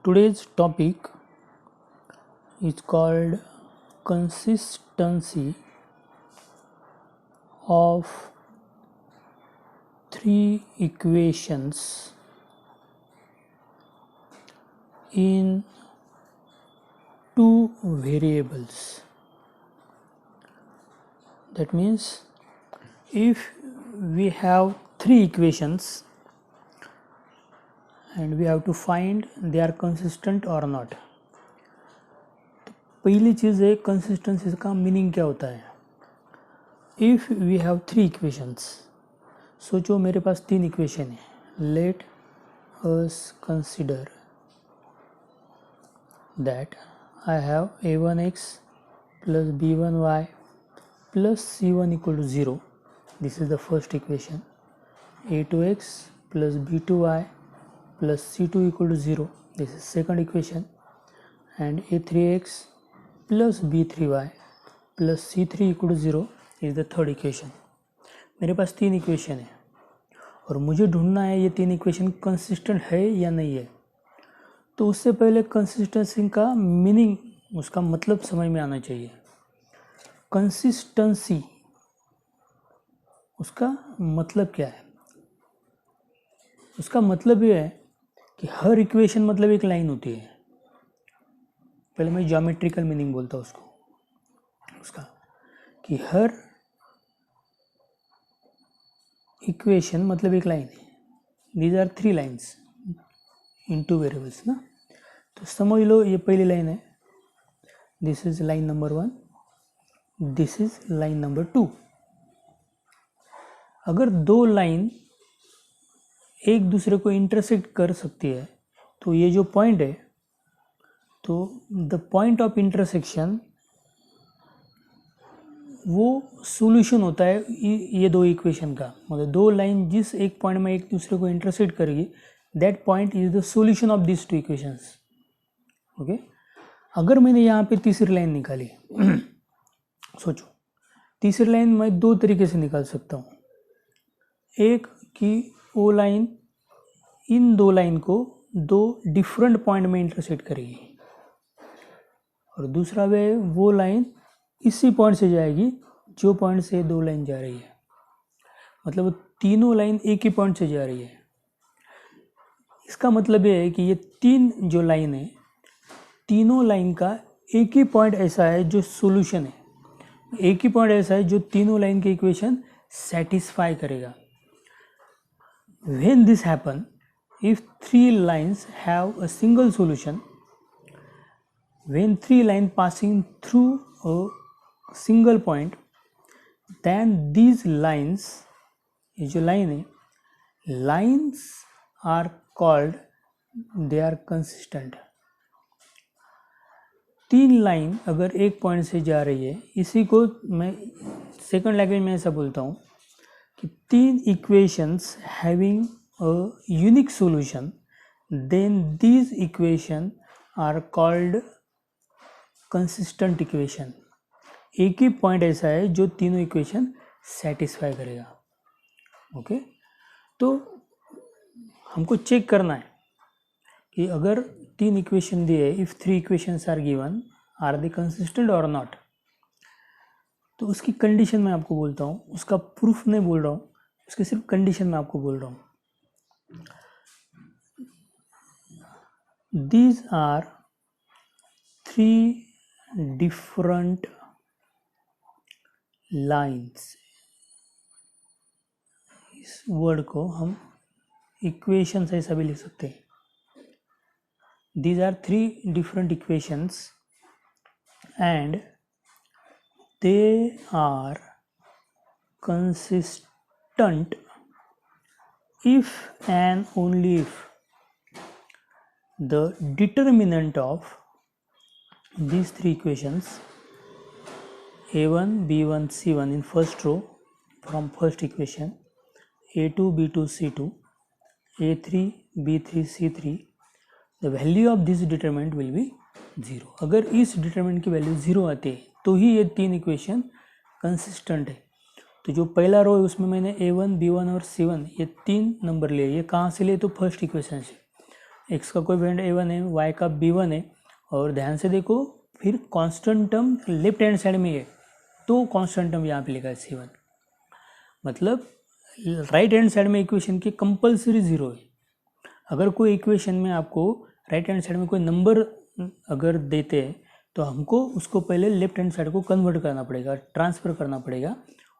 Today's topic is called consistency of three equations in two variables. That means if we have three equations and we have to find they are consistent or not. पहली चीज़ है consistency का meaning क्या होता है. If we have three equations, सोचो मेरे पास तीन इक्वेशन है. Let us consider that I have a1x plus b1y plus c1 equal to 0. This is the first equation. a2x plus b2y plus c2 equal to 0. This is second equation. And a3x plus b3y plus c3 equal to 0 is the third equation. मेरे पास तीन equation है और मुझे ढूंढना है ये तीन इक्वेशन कंसिस्टेंट है या नहीं है. तो उससे पहले कंसिस्टेंसी का मीनिंग, उसका मतलब समझ में आना चाहिए. कंसिस्टेंसी, उसका मतलब क्या है? उसका मतलब ये है कि हर इक्वेशन मतलब एक लाइन होती है. पहले मैं ज्योमेट्रिकल मीनिंग बोलता हूँ उसका कि हर इक्वेशन मतलब एक लाइन है. These are three lines in two variables ना. तो समझ लो ये पहली लाइन है. This is line number 1, this is line number 2. अगर दो लाइन एक दूसरे को इंटरसेक्ट कर सकती है तो ये जो पॉइंट है, तो द पॉइंट ऑफ इंटरसेक्शन वो सॉल्यूशन होता है ये दो इक्वेशन का. मतलब दो लाइन जिस एक पॉइंट में एक दूसरे को इंटरसेक्ट करेगी, that point is the solution of this two equations. Okay. अगर मैंने यहाँ पे तीसरी लाइन निकाली, सोचो तीसरी लाइन मैं दो तरीके से निकाल सकता हूँ. एक कि वो लाइन इन दो लाइन को दो डिफरेंट पॉइंट में इंटरसेक्ट करेगी, और दूसरा वे वो लाइन इसी पॉइंट से जाएगी जो पॉइंट से दो लाइन जा रही है. मतलब तीनों लाइन एक ही पॉइंट से जा रही है. इसका मतलब ये है कि ये तीन जो लाइन है, तीनों लाइन का एक ही पॉइंट ऐसा है जो सॉल्यूशन है. एक ही पॉइंट ऐसा है जो तीनों लाइन के इक्वेशन सेटिस्फाई करेगा. When this happen, if three lines have a single solution, when three lines passing through a single point, then these lines, ये जो लाइन है, lines are called, they are consistent. तीन line अगर एक point से जा रही है, इसी को मैं सेकंड लैंग्वेज में ऐसा बोलता हूँ कि तीन equations having a unique solution, then these equation are called consistent equation. एक ही पॉइंट ऐसा है जो तीनों इक्वेशन सेटिस्फाई करेगा. ओके. तो हमको चेक करना है कि अगर तीन इक्वेशन दिए, if three equations are given, are they consistent और नॉट. तो उसकी कंडीशन मैं आपको बोलता हूँ, उसका प्रूफ नहीं बोल रहा हूँ, उसकी सिर्फ कंडीशन मैं आपको बोल रहा हूँ. These are three different lines. इस वर्ड को हम इक्वेशन ऐसा भी लिख सकते हैं. These are three different equations and they are consistent if and only if the determinant of these three equations a1 b1 c1 in first row from first equation, a2 b2 c2, a3 b3 c3, the value of this determinant will be 0. अगर इस determinant की value 0 आती है तो ही ये तीन equation consistent है. तो जो पहला रो है उसमें मैंने a1 b1 और c1 ये तीन नंबर लिए. ये कहाँ से लिए? तो फर्स्ट इक्वेशन से. x का कोएफिशिएंट a1 है, y का b1 है, और ध्यान से देखो फिर constant term left hand side में है, तो कांस्टेंट टर्म यहाँ पे लिखा है c1, मतलब राइट हैंड साइड में इक्वेशन की कंपलसरी जीरो है। अगर कोई इक्वेशन में आपको राइट हैंड साइड में कोई नंबर अगर देते हैं तो हमको उसको पहले लेफ्ट हैंड साइड को कन्वर्ट करना पड़ेगा, ट्रांसफ़र करना पड़ेगा,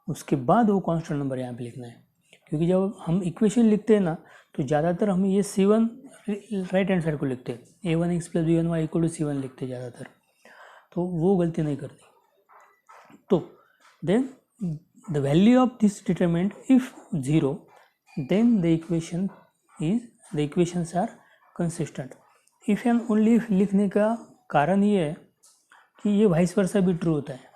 उसके बाद वो कांस्टेंट नंबर यहाँ पे लिखना है। क्योंकि जब हम इक्वेशन लिखते हैं ना तो ज़्यादातर हम ये c1 राइट हैंड साइड को लिखते हैं, a1x + b1y = c1 लिखते हैं ज़्यादातर, तो वो गलती नहीं करनी। तो then the value of this determinant if 0 then the equations are consistent. If and only if लिखने का कारण ये है कि ये वाइस वर्सा भी ट्रू होता है।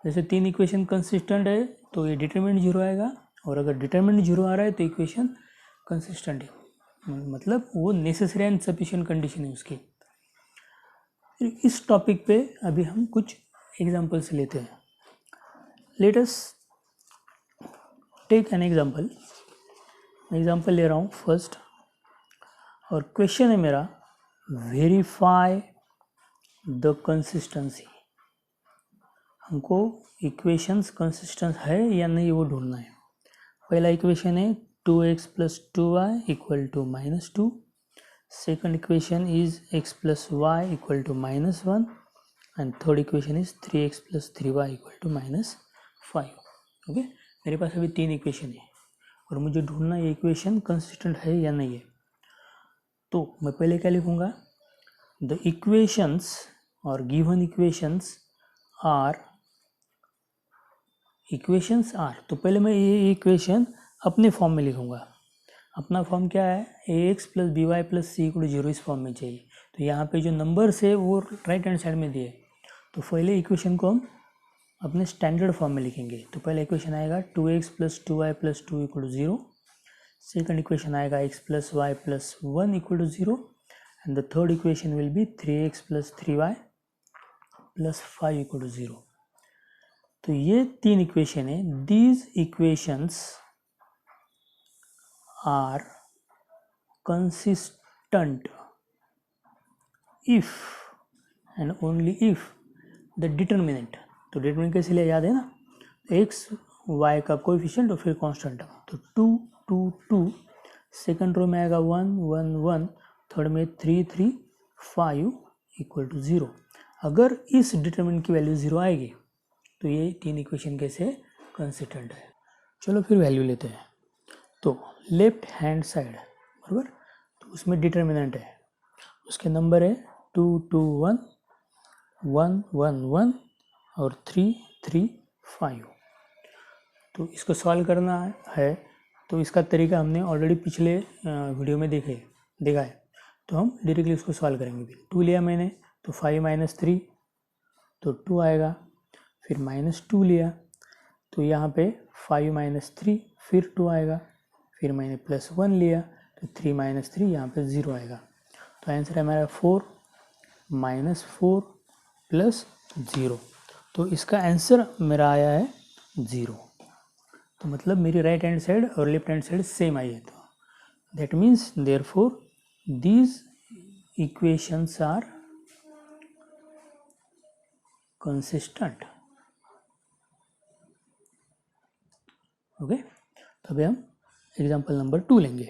जैसे 3 इक्वेशन कंसिस्टेंट है तो ये डिटरमिनेंट 0 आएगा, और अगर डिटरमिनेंट 0 आ रहा है तो इक्वेशन कंसिस्टेंट है, मतलब वो नेसेसरी एंड सफिशिएंट कंडीशन है उसकी। इस टॉपिक पे अभी हम कुछ एग्जांपल्स लेते हैं। Let us take an example ले रहा हूँ फर्स्ट, और क्वेश्चन है मेरा वेरीफाई द कंसिस्टेंसी। हमको इक्वेशंस कंसिस्टेंट है या नहीं वो ढूंढना है। पहला इक्वेशन है 2x + 2y = -2, second equation is x + y = -1, and third equation is 3x + 3y = -5। Okay, मेरे पास अभी 3 इक्वेशन है और मुझे ढूंढना ये इक्वेशन कंसिस्टेंट है या नहीं है। तो मैं पहले क्या लिखूँगा, द इक्वेशंस और गिवन इक्वेशंस आर, तो पहले मैं ये इक्वेशन अपने फॉर्म में लिखूँगा। अपना फॉर्म क्या है, ax + by + c = 0 इस फॉर्म में चाहिए। तो यहाँ पे जो नंबर्स है वो राइट हैंड साइड में दिए, तो पहले इक्वेशन को हम अपने स्टैंडर्ड फॉर्म में लिखेंगे। तो पहला इक्वेशन आएगा 2x + 2y + 2 = 0, सेकंड इक्वेशन आएगा x + y + 1 = 0, and the third equation will be 3x + 3y + 5 = 0। तो ये 3 इक्वेशन है। These equations are consistent if and only if the determinant, तो डिटरमिनेंट कैसे लिया याद है ना, x y का कोएफिशिएंट और फिर कांस्टेंट। तो 2 2 2, सेकंड रो में आएगा 1 1 1, थर्ड में 3 3 5 = 0। अगर इस डिटरमिनेंट की वैल्यू 0 आएगी तो ये 3 इक्वेशन कैसे कंसिस्टेंट है। चलो फिर वैल्यू लेते हैं। तो लेफ्ट हैंड साइड बराबर, तो उसमें डिटरमिनेंट है, उसके नंबर है 2 2 1 1 1 1 और 3 3 5। तो इसको सॉल्व करना है, तो इसका तरीका हमने ऑलरेडी पिछले वीडियो में देखा है, तो हम डायरेक्टली उसको सॉल्व करेंगे। 2 लिया मैंने तो 5 - 3 तो 2 आएगा, फिर -2 लिया तो यहाँ पे 5 - 3 फिर 2 आएगा, फिर मैंने +1 लिया तो 3 - 3 यहाँ पे 0 आएगा। तो आंसर है हमारा 4 -4 + 0। तो इसका आंसर मेरा आया है 0। तो मतलब मेरी राइट हैंड साइड और लेफ्ट हैंड साइड सेम आई है। तो that means therefore these equations are consistent. Okay, तो अभी हम एग्जाम्पल नंबर 2 लेंगे।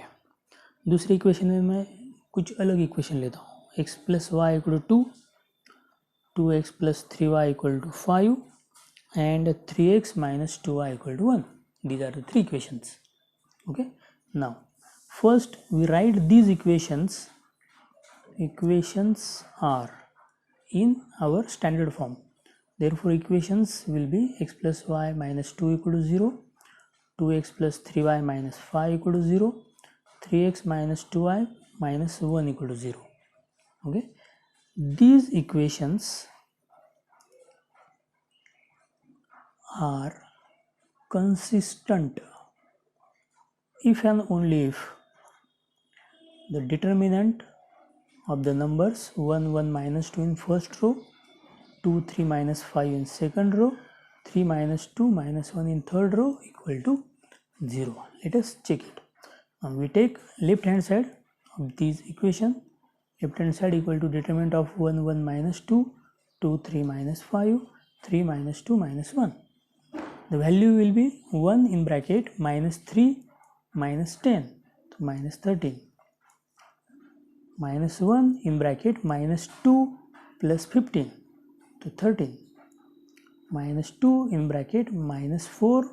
दूसरी इक्वेशन में मैं कुछ अलग इक्वेशन लेता हूँ। x + y = 2, 2x + 3y = 5 and 3x - 2y = 1. These are the 3 equations. Okay, now first we write these equations are in our standard form. Therefore equations will be x + y - 2 = 0, 2x + 3y - 5 = 0, 3x - 2y - 1 = 0. Okay, these equations are consistent if and only if the determinant of the numbers 1 1 - 2 in first row, 2 3 - 5 in second row, 3 - 2 - 1 in third row equal to 0. Let us check it. Now we take left hand side of these equation left hand side equal to determinant of 1 1 minus 2 2 3 minus 5 3 minus 2 minus 1. The value will be 1 in bracket minus 3 minus 10, so minus 13, minus 1 in bracket minus 2 plus 15, so 13, minus 2 in bracket minus 4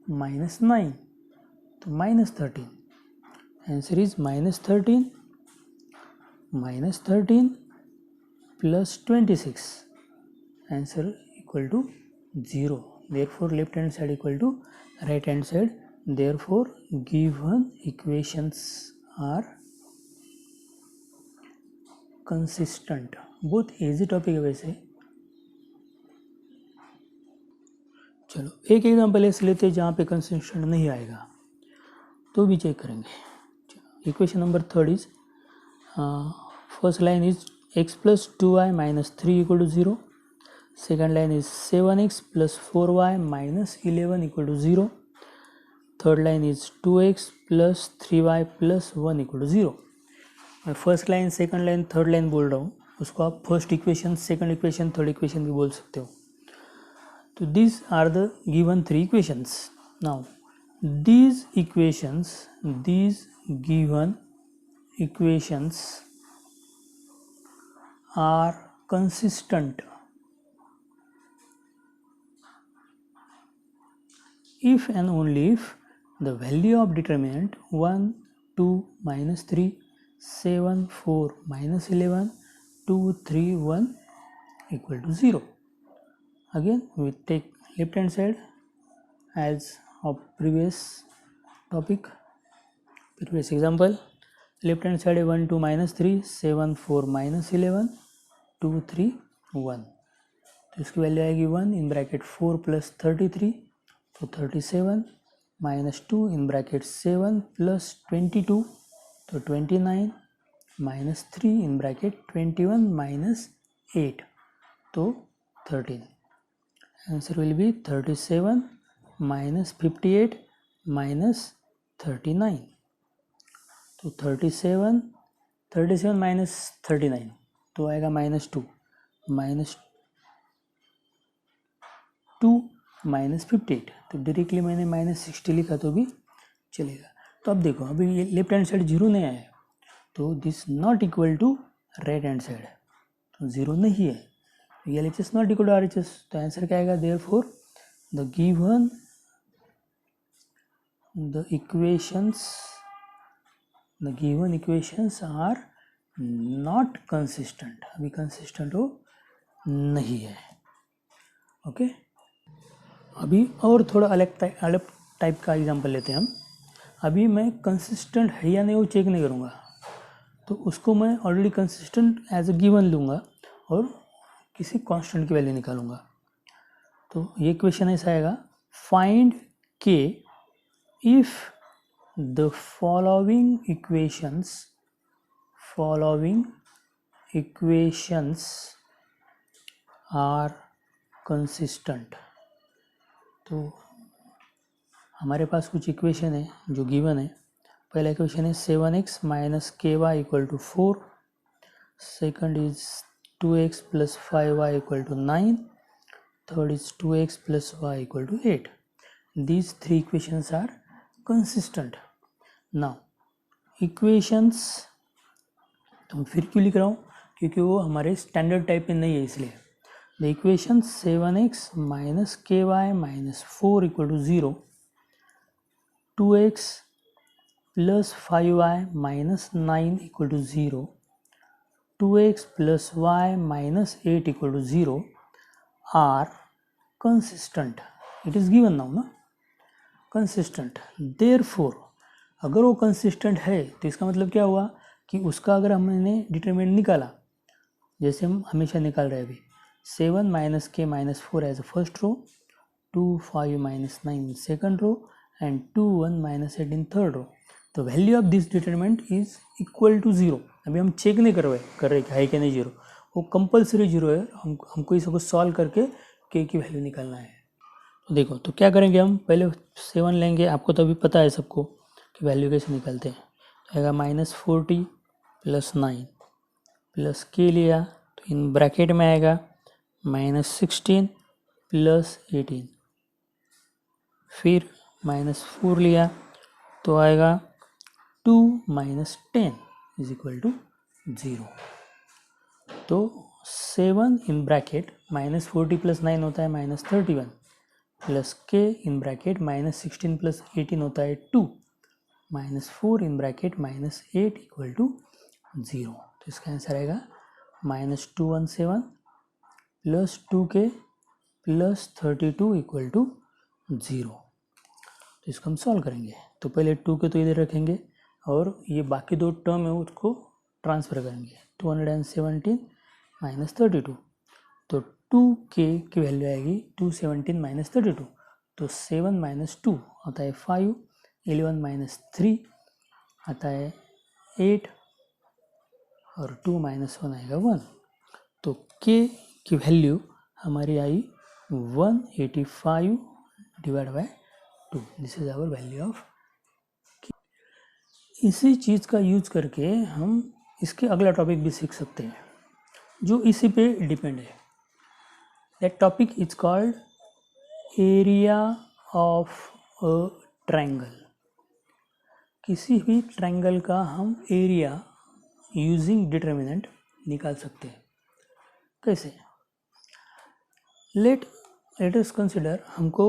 minus 9, so minus 13. Answer is minus 13 plus 26. Answer equal to 0. Therefore left hand side equal to right hand side. Therefore given equations are consistent. बहुत easy topic है वैसे. चलो एक example ऐसे लेते हैं जहाँ पे कंसिस्टेंट नहीं आएगा तो भी चेक करेंगे. Equation number 3 is first line is x plus 2y minus 3 equal to 0. Second line is 7x plus 4y minus 11 equal to 0. Third line is 2x plus 3y plus 1 equal to 0. मैं first line second line third line बोल रहा हूँ, उसको आप first equation second equation third equation भी बोल सकते हो. तो these are the given 3 equations. Now these given equations are consistent if and only if the value of determinant 1 2 minus 3 7 4 minus 11 2 3 1 equal to 0. Again we take left hand side as of previous topic, previous example. Left hand side 1 2 minus 3 7 4 minus 11 2 3 1. तो इसकी value आएगी 1 in bracket 4 plus 33 तो 37 minus 2 in bracket 7 plus 22 तो 29 minus 3 in bracket 21 minus 8 तो 13. Answer will be 37 minus 58 minus 39. तो 37 minus 39 तो आएगा minus 2 minus 2 minus 58. तो डायरेक्टली मैंने माइनस 60 लिखा तो भी चलेगा. तो अब देखो अभी ये लेफ्ट हैंड साइड 0 नहीं आया तो this not equal to right hand side, तो 0 नहीं है. LHS not equal to RHS, तो आंसर क्या आएगा. Therefore the given equations are not consistent. अभी consistent हो नहीं है. ओके अभी और थोड़ा अलग टाइप का एग्जांपल लेते हैं हम. अभी मैं कंसिस्टेंट है या नहीं वो चेक नहीं करूँगा, तो उसको मैं already consistent as a given लूँगा और किसी कांस्टेंट की वैल्यू निकालूंगा. तो ये इक्वेशन ऐसा आएगा. फाइंड के if the following equations are consistent. तो हमारे पास कुछ इक्वेशन है जो गिवन है. पहला इक्वेशन है 7x minus ky equal to 4. Second is 2x plus 5y equal to 9. Third is 2x plus y equal to 8. These 3 equations are consistent. Now equations तो मैं फिर क्यों लिख रहा हूँ, क्योंकि वो हमारे स्टैंडर्ड टाइप में नहीं है इसलिए. The equation 7x minus ky minus 4 equal to 0, 2x plus 5y minus 9 equal to 0, 2x plus y minus 8 equal to 0 are consistent. It is given now ना, कंसिस्टेंट. देयरफॉर अगर वो कंसिस्टेंट है तो इसका मतलब क्या हुआ कि उसका अगर हमने डिटरमिनेंट निकाला जैसे हम हमेशा निकाल रहे हैं अभी, 7 minus K minus 4 as a first row, 2 5 minus 9 in second row and 2 1 minus 8 in third row. तो value of this determinant is equal to 0. अभी हम चेक नहीं कर रहे कि है कि नहीं 0, वो कंपलसरी 0 है. हमको इसको सॉल्व करके के की वैल्यू निकालना है. तो देखो तो क्या करेंगे, हम पहले 7 लेंगे. आपको तो अभी पता है सबको कि वैल्यू कैसे निकालते हैं. तो आएगा माइनस 40 प्लस 9 प्लस के लिया तो इन ब्रैकेट में आएगा -16 प्लस 18, फिर -4 लिया तो आएगा 2 माइनस 10 इज इक्वल टू 0। तो 7 इन ब्रैकेट -40 प्लस 9 होता है -31, प्लस के इन ब्रैकेट -16 प्लस 18 होता है 2, -4 इन ब्रैकेट -8 इक्वल टू 0। तो इसका आंसर आएगा -217 plus 2k plus 32 equal to 0। तो इसको हम सॉल्व करेंगे। तो पहले 2k तो इधर रखेंगे और ये बाकी दो टर्म है उसको ट्रांसफ़र करेंगे। 217 माइनस 32, तो 2k की वैल्यू आएगी 217 माइनस 32, तो 7 माइनस 2 आता है 5, 11 माइनस 3 आता है 8 और 2 माइनस 1 आएगा 1। तो k की वैल्यू हमारी आई 185 divide by 2। This is our value of. इसी चीज़ का यूज करके हम इसके अगला टॉपिक भी सीख सकते हैं जो इसी पे डिपेंड है। That topic is called area of a triangle. किसी भी ट्रायंगल का हम एरिया यूजिंग डिटर्मिनेंट निकाल सकते हैं। कैसे? लेट अस कंसिडर हमको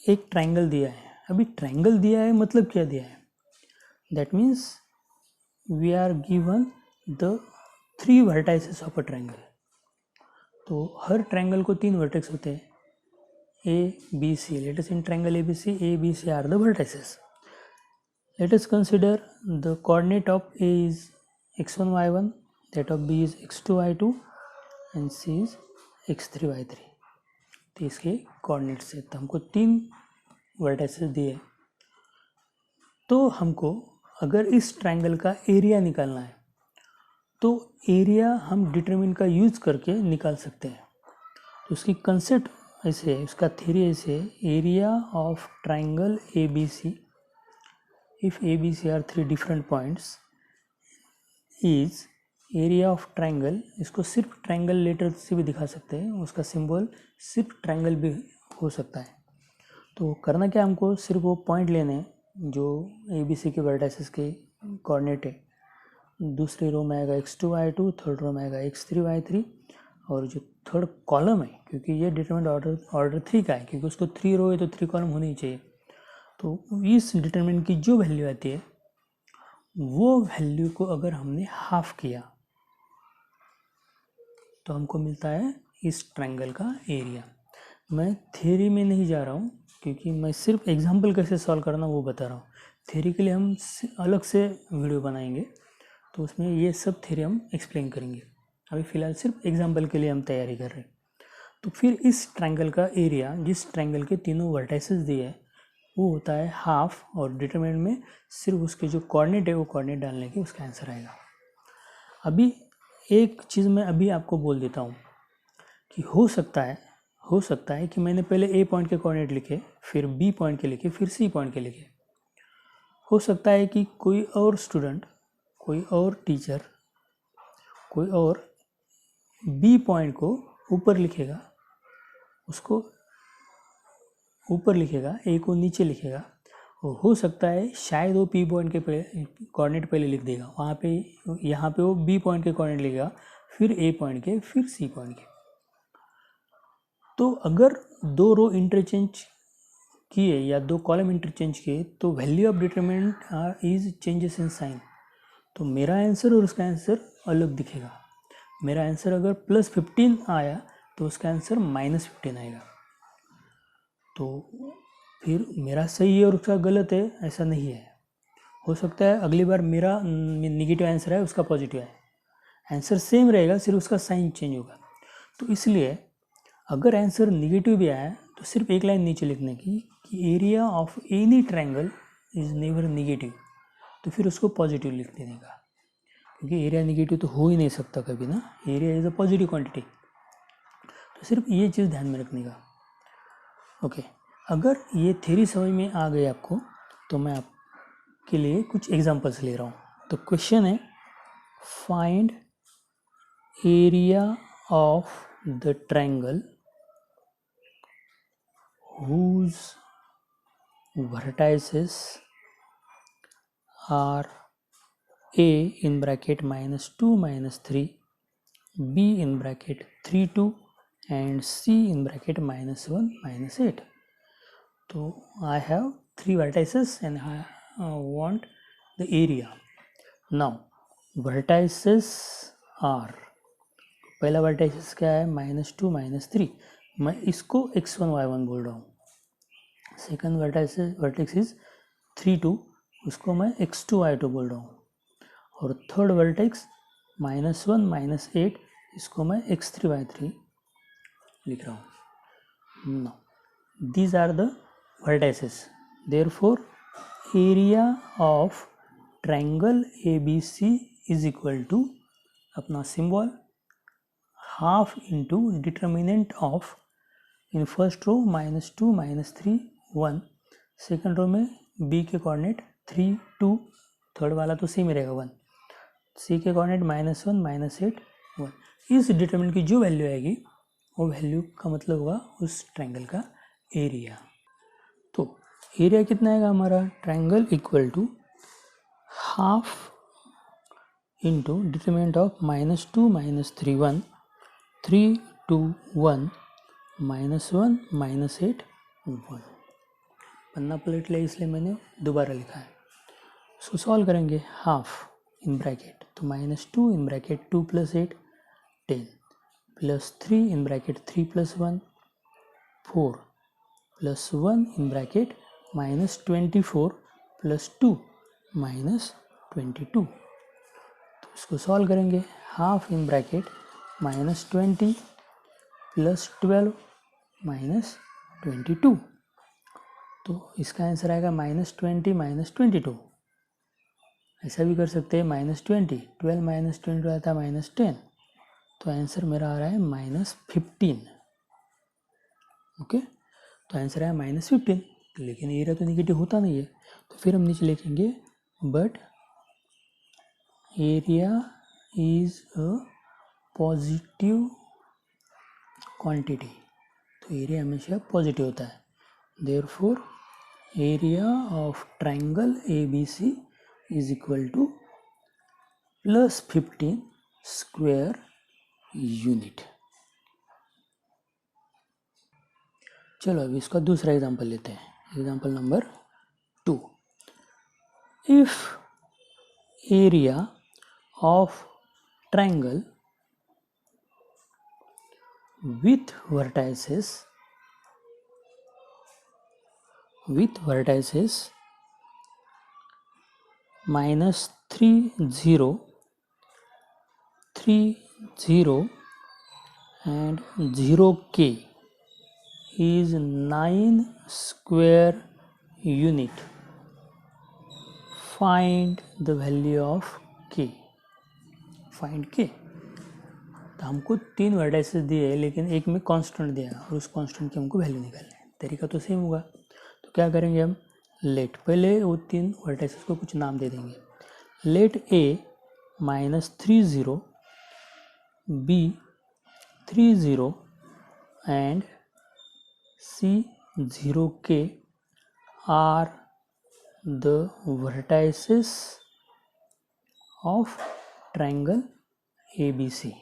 एक ट्रायंगल दिया है। अभी ट्रायंगल दिया है मतलब क्या दिया है? That means we are given the 3 vertices of a triangle. तो हर ट्रायंगल को 3 वर्टेक्स होते हैं, A, B, C. Let us in triangle ABC, A, B, C are the vertices. Let us consider the coordinate of A is x1, y1, that of B is x2, y2 and C is x3, y3. तो इसके coordinate से तो हमको 3 vertices दिए। तो हमको अगर इस ट्रायंगल का एरिया निकालना है तो एरिया हम डिटरमिन का यूज करके निकाल सकते हैं। तो उसकी कंसेप्ट ऐसे है, उसका थ्योरी ऐसे है, area of triangle ABC if ABC are 3 different points is area of triangle. इसको सिर्फ ट्रायंगल लेटर से भी दिखा सकते हैं, उसका सिंबल सिर्फ ट्रायंगल भी हो सकता है। तो करना क्या, हमको सिर्फ वो पॉइंट लेने हैं जो ABC के वर्टाइसेस के कोऑर्डिनेट है। दूसरी रो में आएगा x2, y2, थर्ड रो में आएगा x3, y3 और जो थर्ड कॉलम है, क्योंकि ये डिटरमिनेंट ऑर्डर 3 का है, क्योंकि उसको 3 रो है तो 3 कॉलम होनी चाहिए। तो इस डिटरमिनेंट की जो वैल्यू आती है वो वैल्यू को अगर हमने हाफ किया तो हमको मिलता है इस ट्रायंगल का एरिया। मैं थ्योरी में नहीं जा रहा हूँ क्योंकि मैं सिर्फ एग्जांपल कैसे सॉल्व करना वो बता रहा हूँ। थ्योरी के लिए हम अलग से वीडियो बनाएंगे तो उसमें ये सब थ्योरी हम एक्सप्लेन करेंगे। अभी फ़िलहाल सिर्फ एग्जांपल के लिए हम तैयारी कर रहे हैं। तो फिर इस ट्रायंगल का एरिया जिस ट्रायंगल के तीनों वर्टाइसेस दिए हैं वो होता है हाफ, और डिटरमिनेंट में सिर्फ उसके जो कोऑर्डिनेट है वो कोऑर्डिनेट डालने के उसका आंसर आएगा। अभी एक चीज़ मैं अभी आपको बोल देता हूँ कि हो सकता है कि मैंने पहले A पॉइंट के कोऑर्डिनेट लिखे, फिर B पॉइंट के लिखे, फिर C पॉइंट के लिखे। हो सकता है कि कोई और स्टूडेंट, कोई और टीचर, कोई और B पॉइंट को ऊपर लिखेगा, उसको ऊपर लिखेगा, A को नीचे लिखेगा, और हो सकता है शायद वो P पॉइंट के कोऑर्डिनेट पहले लिख देगा, वहाँ पे यहाँ पे वो B पॉइंट के कोऑर्डिनेट लिखेगा, फिर A पॉइंट के, फिर C पॉइंट के। तो अगर 2 रो इंटरचेंज किए या 2 कॉलम इंटरचेंज किए तो value of determinant is changes in sign. तो मेरा आंसर और उसका आंसर अलग दिखेगा। मेरा आंसर अगर +15 आया तो उसका आंसर -15 आएगा। तो फिर मेरा सही है और उसका गलत है ऐसा नहीं है। हो सकता है अगली बार मेरा निगेटिव आंसर है, उसका पॉजिटिव है, आंसर सेम रहेगा, सिर्फ उसका साइन चेंज होगा। तो इसलिए अगर आंसर निगेटिव भी आया तो सिर्फ एक लाइन नीचे लिखने की कि area of any triangle is never negative, तो फिर उसको पॉजिटिव लिख देने का, क्योंकि एरिया निगेटिव तो हो ही नहीं सकता कभी ना, area is a positive quantity. तो सिर्फ ये चीज़ ध्यान में रखने का। ओके, अगर ये थ्योरी समझ में आ गई आपको तो मैं आपके लिए कुछ एग्जांपल्स ले रहा हूँ। तो क्वेश्चन है, find area of the triangle whose vertices are a in bracket -2 -3, b in bracket 3 2 and c in bracket -1 -8. So I have 3 vertices and I want the area. Now vertices are, पहला vertices क्या है -2 -3, मैं इसको x1 y1 बोल रहा हूँ. Second vertex is 3 2, उसको मैं x2 y2 बोल रहा हूँ. और थर्ड वर्टेक्स -1 -8, इसको मैं x3 y3 लिख रहा हूँ. Now these are the vertices. Therefore area of triangle ABC is equal to अपना symbol half into determinant of, in first row -2 -3 1, second row में b के कोऑर्डिनेट 3 2, थर्ड वाला तो सेम ही रहेगा 1, c के कोऑर्डिनेट -1 -8 1. इस डिटरमिनेंट की जो वैल्यू आएगी वो वैल्यू का मतलब होगा उस ट्रायंगल का एरिया. तो एरिया कितना आएगा हमारा, triangle equal to half into determinant of -2 -3 1 3 2 1 -1 -8 1. पन्ना पलट लिया इसलिए मैंने दोबारा लिखा है. उसको सॉल्व करेंगे. हाफ इन ब्रैकेट तो -2 in bracket 2 + 8 10 +3 in bracket 3 + 1 4 +1 in bracket -24 +2 -22. तो इसको सॉल्व करेंगे. Half in bracket -20 +12 -22. तो इसका आंसर आएगा -20 -22. ऐसा भी कर सकते हैं -20 12 -22 आता है -10. तो आंसर मेरा आ रहा है -15. ओके, तो आंसर है -15. लेकिन एरिया तो निगेटिव होता नहीं है, तो फिर हम नीचे लिखेंगे but area is a positive quantity. तो एरिया हमेशा पॉजिटिव होता है. Therefore area of triangle ABC is equal to +15 square unit. चलो अभी इसका दूसरा एग्जांपल लेते हैं. Example number 2. If area of triangle with vertices -3 0 3 0 and 0k is 9 square unit, find the value of k. find k. तो हमको 3 vertices दिए हैं, लेकिन एक में कांस्टेंट दिया है और उस कांस्टेंट की हमको वैल्यू निकालनी है. तरीका तो सेम होगा. तो क्या करेंगे हम, लेट पहले वो 3 वर्टाइसेस को कुछ नाम दे देंगे. Let A -3 0, B 3 0 and C 0k are the vertices of triangle ABC.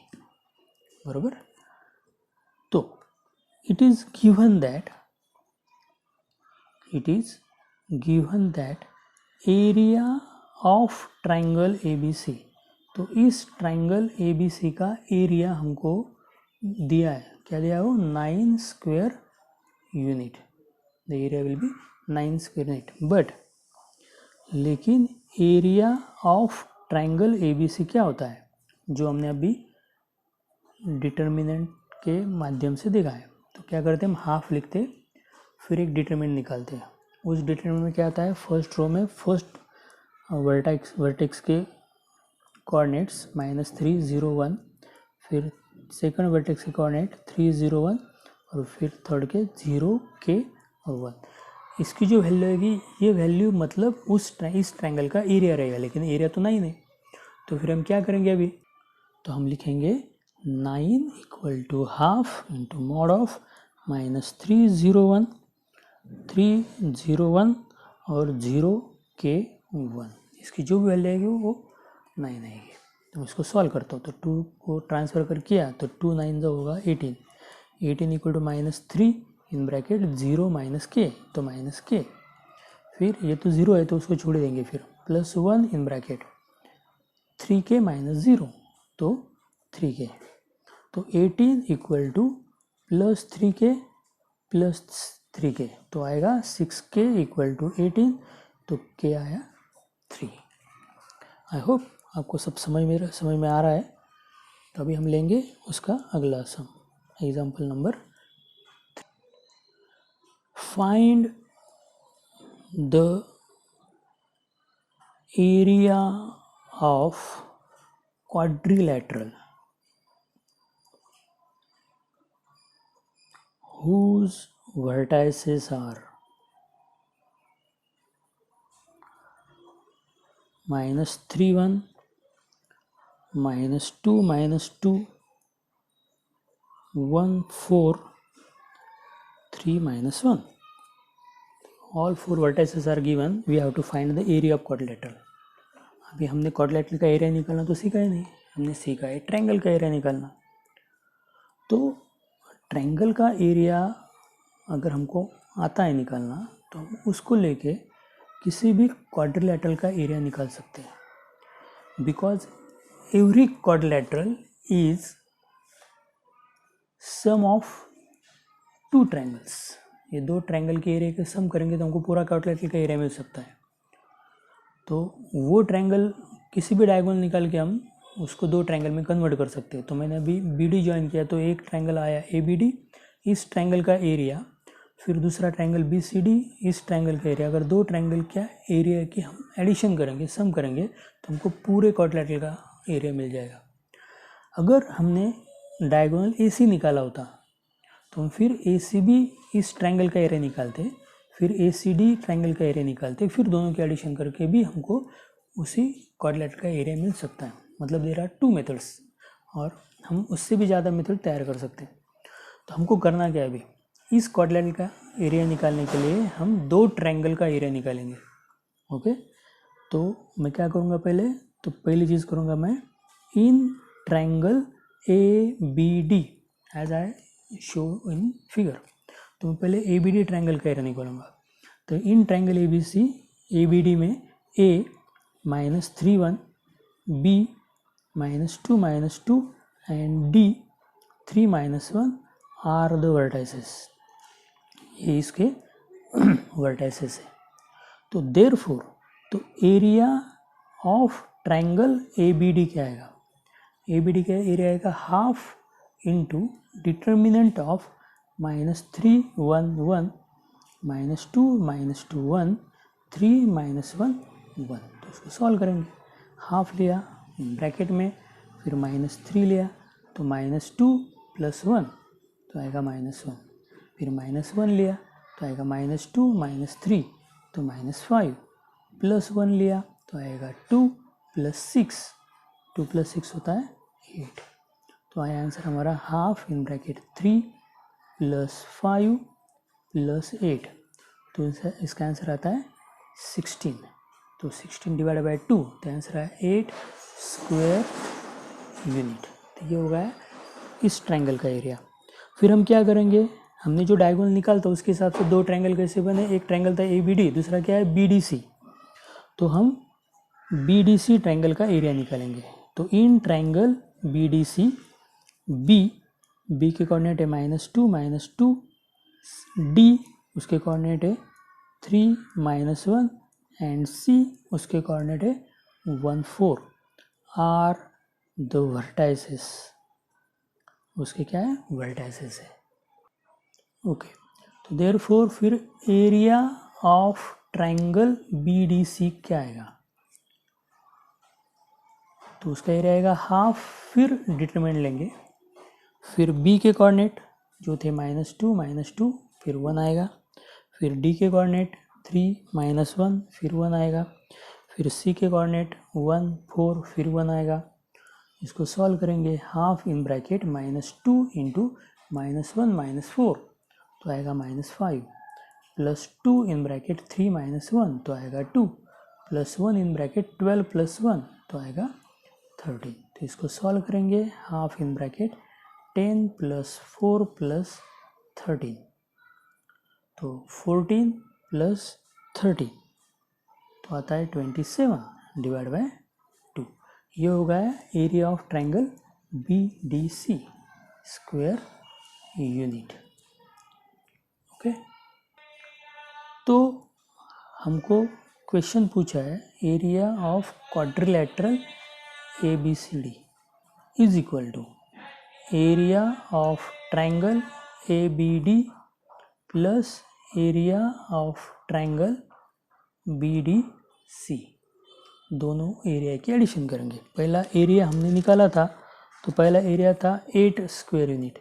बरोबर. तो it is given that area of triangle ABC. तो इस ट्रायंगल ABC का एरिया हमको दिया है. क्या दिया है वो, 9 square unit. The area will be 9 square unit. But लेकिन एरिया ऑफ ट्रायंगल ABC क्या होता है, जो हमने अभी डिटर्मिनेंट के माध्यम से देखा है. तो क्या करते हैं, हम हाफ लिखते फिर एक डिटर्मिनेंट निकालते हैं. उस डिटर्मिनेंट में क्या आता है, फर्स्ट रो में फर्स्ट वर्टेक्स के कोऑर्डिनेट्स -3 0 1, फिर सेकंड वर्टेक्स के कोऑर्डिनेट 3 0 1 और फिर थर्ड के 0 k और 1. इसकी जो वैल्यू आएगी, ये वैल्यू मतलब इस ट्रायंगल का एरिया रहेगा, लेकिन एरिया तो नहीं. तो फिर हम क्या करेंगे अभी, तो हम लिखेंगे 9 equal to half into mod of -301 301 और 0k1, इसकी जो भी वैल्यू आएगी वो 9 आएगी। तो इसको सॉल्व करता हूँ, तो 2 को ट्रांसफ़र कर किया तो 2 9 जो होगा 18, 18 equal to -3 in bracket 0 -k, तो -k, फिर ये तो 0 है तो उसको छोड़ देंगे, फिर +1 इन ब्रैकेट 3k -0, तो 3k, तो 18 इक्वल टू +3k +3k, तो आएगा 6k इक्वल टू 18, तो k आया 3। आई होप आपको सब समझ में आ रहा है। तो अभी हम लेंगे उसका अगला sum, example number 3। Find the area of quadrilateral whose vertices are -3 1 -2 -2 1 4 3 -1. All 4 vertices are given. We have to find the area of quadrilateral. अभी हमने quadrilateral का एरिया निकालना तो सीखा ही नहीं, हमने सीखा है ट्रायंगल का एरिया निकालना। तो ट्रायंगल का एरिया अगर हमको आता है निकालना तो हम उसको लेके किसी भी क्वाड्रिलेटरल का एरिया निकाल सकते हैं, because every quadrilateral is sum of 2 triangles. ये 2 ट्रायंगल के एरिया के सम करेंगे तो हमको पूरा क्वाड्रिलेटरल का एरिया मिल सकता है। तो वो ट्रायंगल किसी भी डायगोनल निकाल के हम उसको 2 ट्रायंगल में कन्वर्ट कर सकते हैं। तो मैंने अभी BD ज्वाइन किया तो एक ट्रायंगल आया ABD, इस ट्रायंगल का एरिया, फिर दूसरा ट्रायंगल BCD, इस ट्रायंगल का एरिया। अगर 2 ट्रायंगल का एरिया की हम एडिशन करेंगे, सम करेंगे तो हमको पूरे क्वाड्रिलेटरल का एरिया मिल जाएगा। अगर हमने डायगोनल AC निकाला होता तो हम फिर ACB इस ट्रायंगल का एरिया निकालते, फिर ACD ट्रायंगल का एरिया निकालते, फिर दोनों के एडिशन करके भी हमको उसी क्वाड्रिलेटरल का एरिया मिल सकता है। मतलब देयर आर 2 मेथड्स, और हम उससे भी ज़्यादा मेथड तैयार कर सकते हैं। तो हमको करना क्या है, अभी इस क्वाड्रिलेटरल का एरिया निकालने के लिए हम 2 ट्रायंगल का एरिया निकालेंगे। ओके, तो मैं क्या करूँगा, तो पहली चीज़ करूँगा मैं in triangle ABD as I show in figure. तो मैं पहले ABD ट्रायंगल का एरिया निकालूंगा। तो इन ट्रायंगल ABD में A -3 1, B -2 -2 and D 3 -1 are the vertices. ये इसके वर्टाइसेस है। तो देयरफॉर तो एरिया ऑफ ट्रायंगल ABD क्या आएगा, ABD का एरिया आएगा हाफ इंटू डिटर्मिनेंट ऑफ -3 1 1 -2 -2 1 3 -1 1। तो इसको सॉल्व करेंगे। हाफ लिया ब्रैकेट में, फिर -3 लिया तो -2 + 1 तो आएगा -1, फिर -1 लिया तो आएगा -2 -3 तो -5, +1 लिया तो आएगा 2 + 6, 2 + 6 होता है 8। तो आया आंसर हमारा हाफ इन ब्रैकेट 3 + 5 + 8, तो इसका आंसर आता है 16। तो 16 डिवाइड बाई 2, तो आंसर है 8 स्क्वायर यूनिट। तो ये होगा इस ट्रायंगल का एरिया। फिर हम क्या करेंगे, हमने जो डायगोनल निकालता उसके हिसाब से 2 ट्रायंगल कैसे बने, एक ट्रायंगल था ABD, दूसरा क्या है BDC। तो हम BDC ट्रायंगल का एरिया निकालेंगे। तो इन ट्रायंगल BDC B के कोऑर्डिनेट है -2 -2, D उसके कोऑर्डिनेट है 3 -1 एंड C उसके कोऑर्डिनेट है 1 4 आर द वर्टाइसेस। उसके क्या है, वर्टाइसेस है। ओके, तो देयरफॉर फिर एरिया ऑफ ट्रायंगल BDC क्या आएगा, तो उसका एरिया आएगा हाफ, फिर डिटरमिनेंट लेंगे, फिर B के कोऑर्डिनेट जो थे -2 -2 फिर 1 आएगा, फिर D के कोऑर्डिनेट 3 -1 फिर 1 आएगा, फिर C के कोऑर्डिनेट 1 4 फिर 1 आएगा, इसको सॉल्व करेंगे, हाफ इन ब्रैकेट -2 इंटू -1 -4 तो आएगा -5 प्लस 2 इन ब्रैकेट 3 -1 तो आएगा 2 प्लस 1 इन ब्रैकेट 12 प्लस 1 तो आएगा 30। तो इसको सॉल्व करेंगे, half in bracket 10 plus 4 plus 13 तो 14 प्लस 30 तो आता है 27 डिवाइड बाय 2। ये होगा area of triangle BDC square unit. Okay, तो हमको क्वेश्चन पूछा है area of quadrilateral ABCD is equal to area of triangle ABD plus area of triangle BDC। दोनों एरिया की एडिशन करेंगे। पहला एरिया हमने निकाला था, तो पहला एरिया था 8 स्क्वायर यूनिट,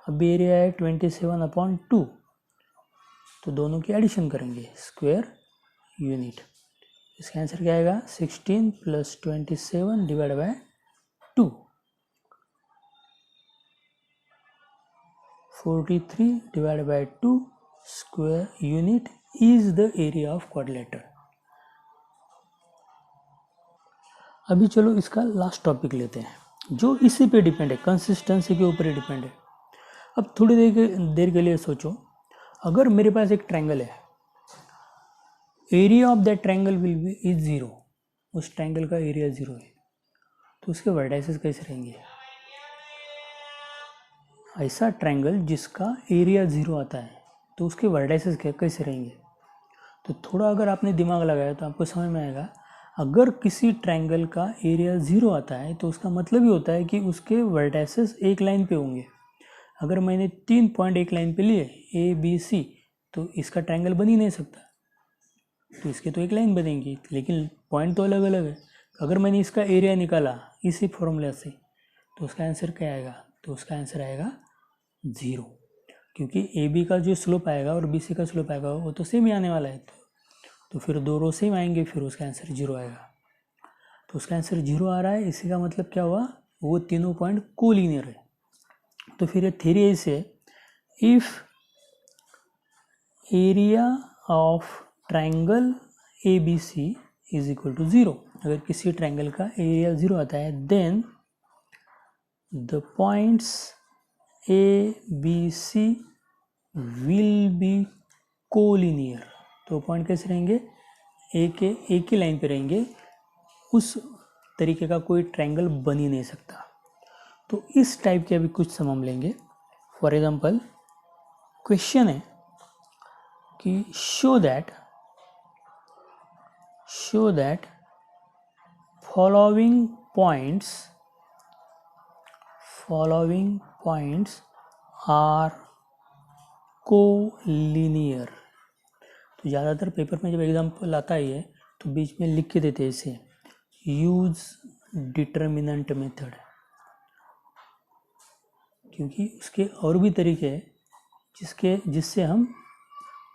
अभी एरिया है 27/2, तो दोनों की एडिशन करेंगे स्क्वायर यूनिट। इसका आंसर क्या आएगा 16 plus 27 divide by 2 43 divide by 2 square unit is the area of quadrilateral. अभी चलो इसका लास्ट टॉपिक लेते हैं जो इसी पे डिपेंड है, कंसिस्टेंसी के ऊपर ही डिपेंड है। अब थोड़ी देर के लिए सोचो, अगर मेरे पास एक ट्रायंगल है, area of that triangle will be is 0, उस ट्रायंगल का एरिया 0 है, तो उसके वर्टाइसेस कैसे रहेंगे? ऐसा ट्रायंगल जिसका एरिया 0 आता है तो उसके वर्टाइसेस कैसे रहेंगे? तो थोड़ा अगर आपने दिमाग लगाया तो आपको समझ में आएगा। अगर किसी ट्रायंगल का एरिया 0 आता है तो उसका मतलब ही होता है कि उसके वर्टाइसेस एक लाइन पे होंगे। अगर मैंने 3 पॉइंट एक लाइन पे लिए ABC, तो इसका ट्रायंगल बन ही नहीं सकता, तो इसके तो एक लाइन बनेगी, लेकिन पॉइंट तो अलग अलग है। अगर मैंने इसका एरिया निकाला इसी फॉर्मूला से, तो उसका आंसर क्या आएगा? तो उसका आंसर आएगा 0, क्योंकि AB का जो स्लोप आएगा और BC का स्लोप आएगा वो तो सेम ही आने वाला है, तो फिर दो रो सेम आएंगे, फिर उसका आंसर 0 आएगा। तो उसका आंसर 0 आ रहा है, इसी का मतलब क्या हुआ? वो तीनों पॉइंट कोलिनियर है। तो फिर ये थ्योरी ऐसे है, if area of triangle ABC is equal to 0, अगर किसी ट्रायंगल का एरिया 0 आता है, then the points ABC will be collinear. तो पॉइंट कैसे रहेंगे? एक ही लाइन पे रहेंगे, उस तरीके का कोई ट्रायंगल बन ही नहीं सकता। तो इस टाइप के अभी कुछ सम हम लेंगे। फॉर एग्जांपल क्वेश्चन है कि show that following points are collinear. तो ज़्यादातर पेपर में जब एग्जाम्पल आता है तो बीच में लिख के देते हैं इसे, यूज डिटर्मिनेंट मेथड, क्योंकि उसके और भी तरीके हैं जिससे हम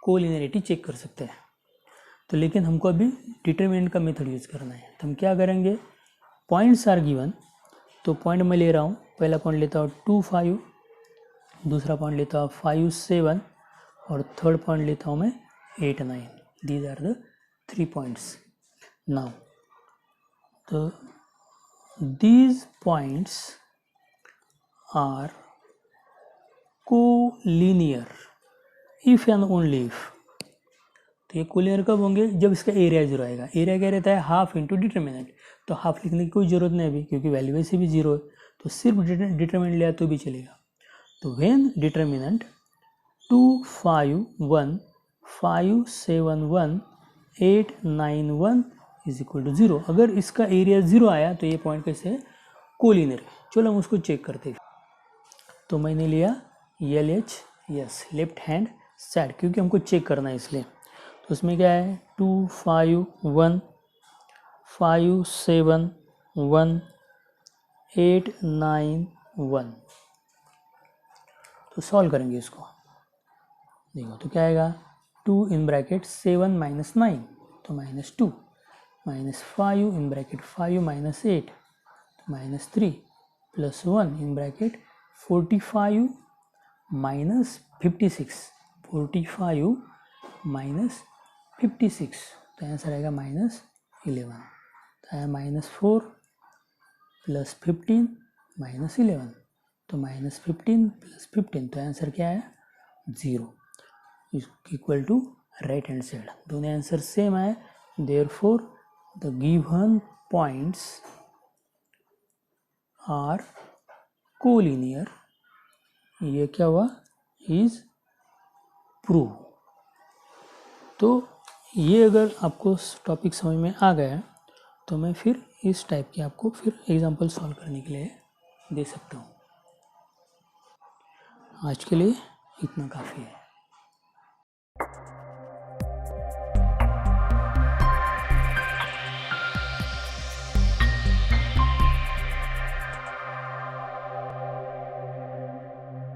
कोलिनियरिटी चेक कर सकते हैं। तो लेकिन हमको अभी डिटर्मिनेंट का मेथड यूज़ करना है। तो हम क्या करेंगे, पॉइंट्स आर गिवन, तो पॉइंट मैं ले रहा हूँ, पहला पॉइंट लेता हूँ 2 5, दूसरा पॉइंट लेता हूँ 5 7 और थर्ड पॉइंट लेता हूँ मैं 8 9। These are the 3 points. Now these points are collinear if and only if. तो ये कोलिनियर कब होंगे? जब इसका एरिया 0 आएगा। एरिया क्या रहता है? Half into determinant. तो हाफ लिखने की कोई ज़रूरत नहीं अभी, क्योंकि वैल्यू वैसे भी 0 है, तो सिर्फ डिटर्मिनेंट लिया तो भी चलेगा। तो when determinant 2 5 1 5 7 1 8 9 1 is equal to 0, अगर इसका एरिया 0 आया तो ये पॉइंट कैसे है? कोलिनियर है। चलो हम उसको चेक करते हैं। तो मैंने लिया LHS लेफ्ट हैंड साइड, क्योंकि हमको चेक करना है इसलिए। तो उसमें क्या है? 2 5 1 5 7 1 8 9 1। तो सॉल्व करेंगे इसको, देखो तो क्या आएगा? 2 इन ब्रैकेट 7 माइनस 9 तो -2, -5 in bracket 5 minus 8 minus 3 plus 1 in bracket 45 minus 56, 45 minus 56, तो आंसर आएगा माइनस 11। तो आया माइनस 4 प्लस 15 माइनस 11, तो माइनस 15 प्लस 15, तो आंसर क्या आया 0 equal to right hand side. दोनों आंसर सेम आए, therefore the given points are collinear. ये क्या हुआ, इज प्रूव। तो ये अगर आपको टॉपिक समझ में आ गया तो मैं फिर इस टाइप की आपको फिर एग्जांपल सॉल्व करने के लिए दे सकता हूँ। आज के लिए इतना काफ़ी है।